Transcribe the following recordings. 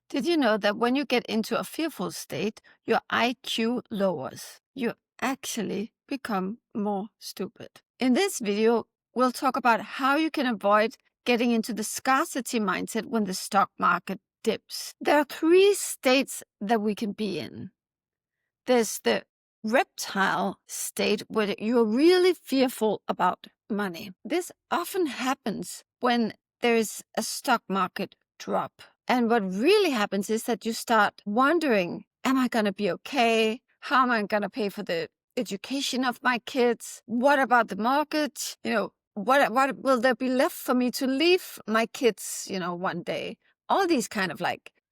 Did you know that when you get into a fearful state, your IQ lowers? You actually become more stupid. In this video, we'll talk about how you can avoid getting into the scarcity mindset when the stock market dips. There are three states that we can be in. There's the reptile state where you're really fearful about money. This often happens when there's a stock market drop. And what really happens is that you start wondering, am I going to be okay? How am I going to pay for the education of my kids? What about the market? What will there be left for me to leave my kids, one day? All these kind of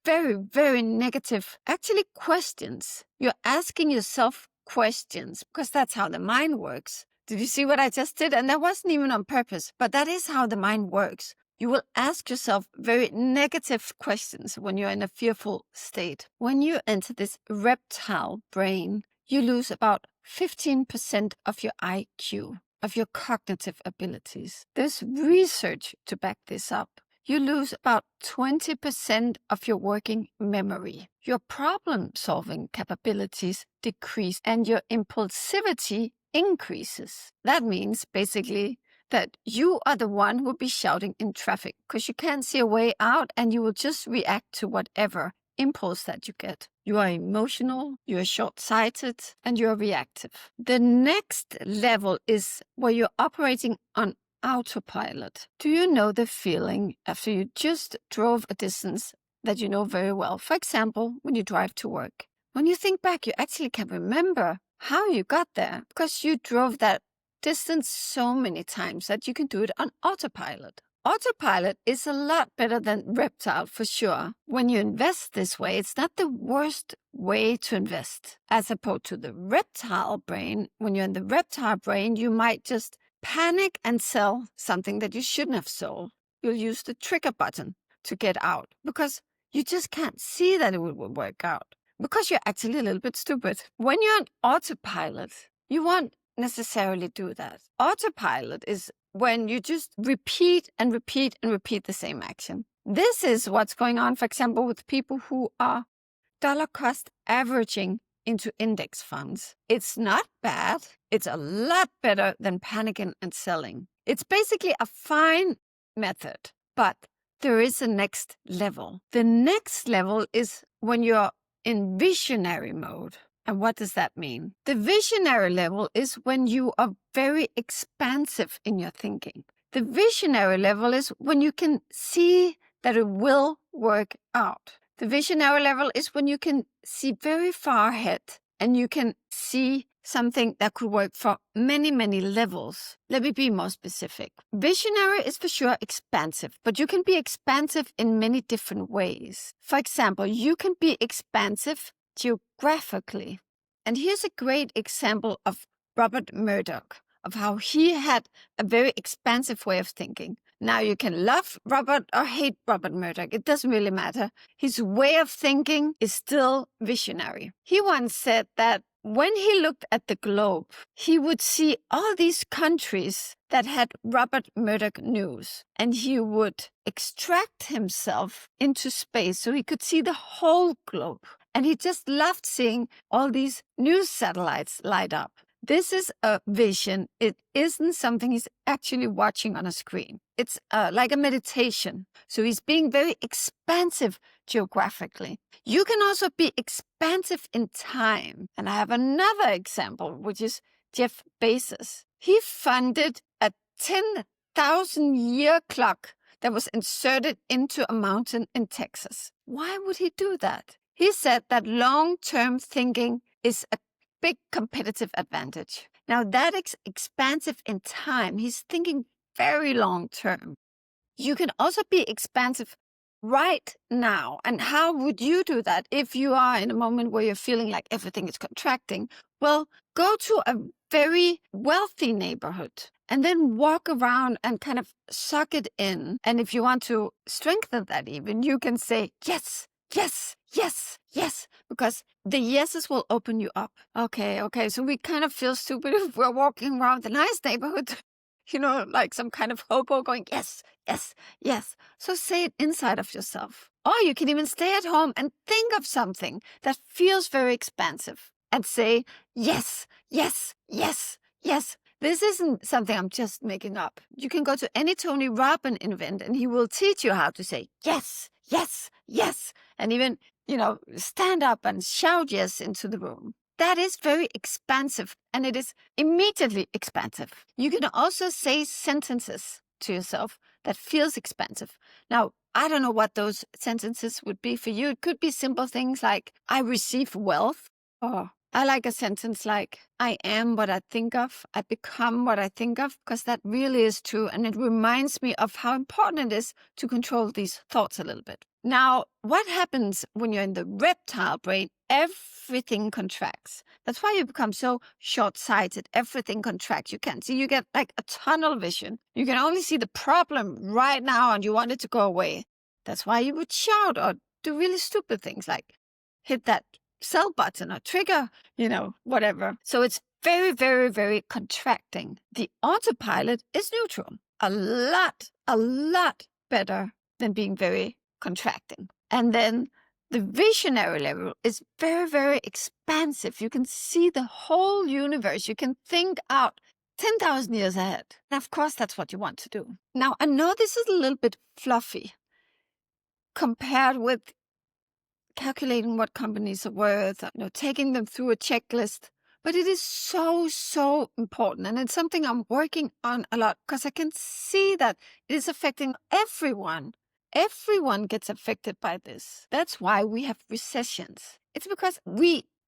very, very negative, actually questions. You're asking yourself questions because that's how the mind works. Did you see what I just did? And that wasn't even on purpose, but that is how the mind works. You will ask yourself very negative questions when you're in a fearful state. When you enter this reptile brain, you lose about 15% of your IQ, of your cognitive abilities. There's research to back this up. You lose about 20% of your working memory. Your problem-solving capabilities decrease and your impulsivity increases. That means basically that you are the one who will be shouting in traffic because you can't see a way out and you will just react to whatever impulse that you get. You are emotional, you are short-sighted, and you are reactive. The next level is where you're operating on autopilot. Do you know the feeling after you just drove a distance that you know very well? For example, when you drive to work. When you think back, you actually can remember how you got there because you drove that distance so many times that you can do it on autopilot. Autopilot is a lot better than reptile for sure. When you invest this way, it's not the worst way to invest. As opposed to the reptile brain, when you're in the reptile brain, you might just panic and sell something that you shouldn't have sold. You'll use the trigger button to get out because you just can't see that it will work out because you're actually a little bit stupid. When you're on autopilot, you won't necessarily do that. Autopilot is when you just repeat and repeat and repeat the same action. This is what's going on, for example, with people who are dollar cost averaging into index funds. It's not bad. It's a lot better than panicking and selling. It's basically a fine method, but there is a next level. The next level is when you're in visionary mode. And what does that mean? The visionary level is when you are very expansive in your thinking. The visionary level is when you can see that it will work out. The visionary level is when you can see very far ahead and you can see something that could work for many, many levels. Let me be more specific. Visionary is for sure expansive, but you can be expansive in many different ways. For example, you can be expansive geographically. And here's a great example of Rupert Murdoch, of how he had a very expansive way of thinking. Now you can love Robert or hate Rupert Murdoch. It doesn't really matter. His way of thinking is still visionary. He once said that when he looked at the globe, he would see all these countries that had Rupert Murdoch news, and he would extract himself into space so he could see the whole globe. And he just loved seeing all these news satellites light up. This is a vision. It isn't something he's actually watching on a screen. It's like a meditation. So he's being very expansive geographically. You can also be expansive in time. And I have another example, which is Jeff Bezos. He funded a 10,000-year clock that was inserted into a mountain in Texas. Why would he do that? He said that long-term thinking is a big competitive advantage. Now that is expansive in time. He's thinking very long-term. You can also be expansive right now. And how would you do that if you are in a moment where you're feeling like everything is contracting? Well, go to a very wealthy neighborhood and then walk around and kind of suck it in. And if you want to strengthen that even, you can say, yes, yes, yes, yes, because the yeses will open you up. Okay, so we kind of feel stupid if we're walking around the nice neighborhood. like some kind of hobo going, yes, yes, yes. So say it inside of yourself. Or you can even stay at home and think of something that feels very expansive and say, yes, yes, yes, yes. This isn't something I'm just making up. You can go to any Tony Robbins event and he will teach you how to say yes, yes, yes. And even, stand up and shout yes into the room. That is very expansive, and it is immediately expansive. You can also say sentences to yourself that feels expansive. Now, I don't know what those sentences would be for you. It could be simple things like, I receive wealth, or I like a sentence like, I am what I think of, I become what I think of, because that really is true. And it reminds me of how important it is to control these thoughts a little bit. Now, what happens when you're in the reptile brain? Everything contracts. That's why you become so short-sighted. Everything contracts. You can't see. You get like a tunnel vision. You can only see the problem right now and you want it to go away. That's why you would shout or do really stupid things like hit that sell button or trigger, whatever. So it's very, very, very contracting. The autopilot is neutral. A lot better than being very contracting. And then the visionary level is very, very expansive. You can see the whole universe. You can think out 10,000 years ahead. And of course, that's what you want to do. Now, I know this is a little bit fluffy compared with calculating what companies are worth, taking them through a checklist. But it is so, so important. And it's something I'm working on a lot because I can see that it is affecting everyone. Everyone gets affected by this. That's why we have recessions. It's because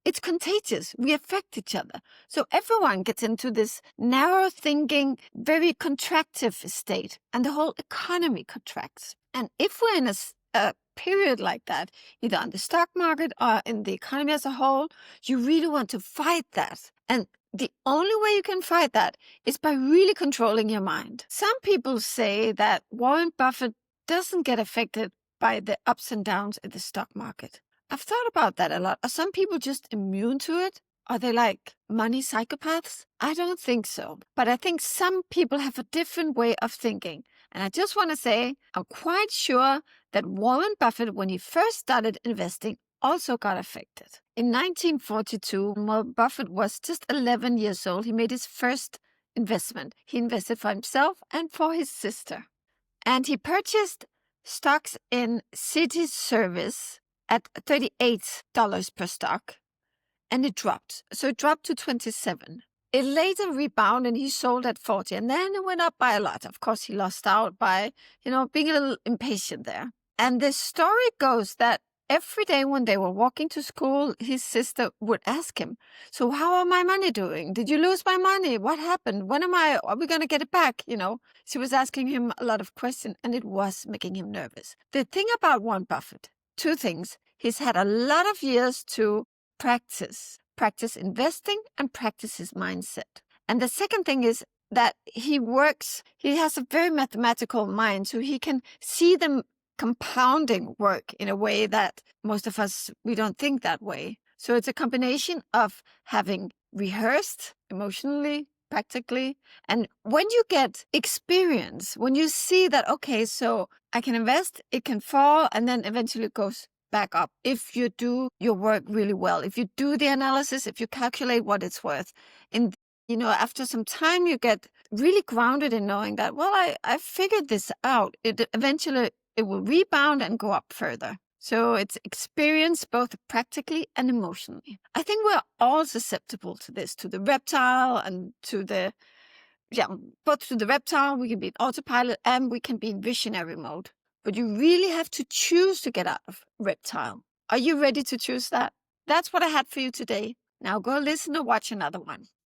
it's contagious. We affect each other. So everyone gets into this narrow thinking, very contractive state, and the whole economy contracts. And if we're in a period like that, either on the stock market or in the economy as a whole, you really want to fight that. And the only way you can fight that is by really controlling your mind. Some people say that Warren Buffett doesn't get affected by the ups and downs in the stock market. I've thought about that a lot. Are some people just immune to it? Are they like money psychopaths? I don't think so. But I think some people have a different way of thinking. And I just want to say, I'm quite sure that Warren Buffett, when he first started investing, also got affected. In 1942, Warren Buffett was just 11 years old. He made his first investment. He invested for himself and for his sister. And he purchased stocks in City Service at $38 per stock. And it dropped. So it dropped to 27. It later rebounded and he sold at 40. And then it went up by a lot. Of course, he lost out by, being a little impatient there. And the story goes that every day when they were walking to school, his sister would ask him, so how are my money doing? Did you lose my money? What happened? Are we going to get it back? She was asking him a lot of questions and it was making him nervous. The thing about Warren Buffett, two things. He's had a lot of years to practice investing and practice his mindset. And the second thing is that he has a very mathematical mind, so he can see them compounding work in a way that most of us, we don't think that way. So it's a combination of having rehearsed emotionally, practically, and when you get experience, when you see that, okay, so I can invest, it can fall, and then eventually it goes back up. If you do your work really well, if you do the analysis, if you calculate what it's worth, and after some time you get really grounded in knowing that, well, I figured this out. Eventually it will rebound and go up further. So it's experience both practically and emotionally. I think we're all susceptible to this, to the reptile and both to the reptile, we can be in autopilot and we can be in visionary mode. But you really have to choose to get out of reptile. Are you ready to choose that? That's what I had for you today. Now go listen or watch another one.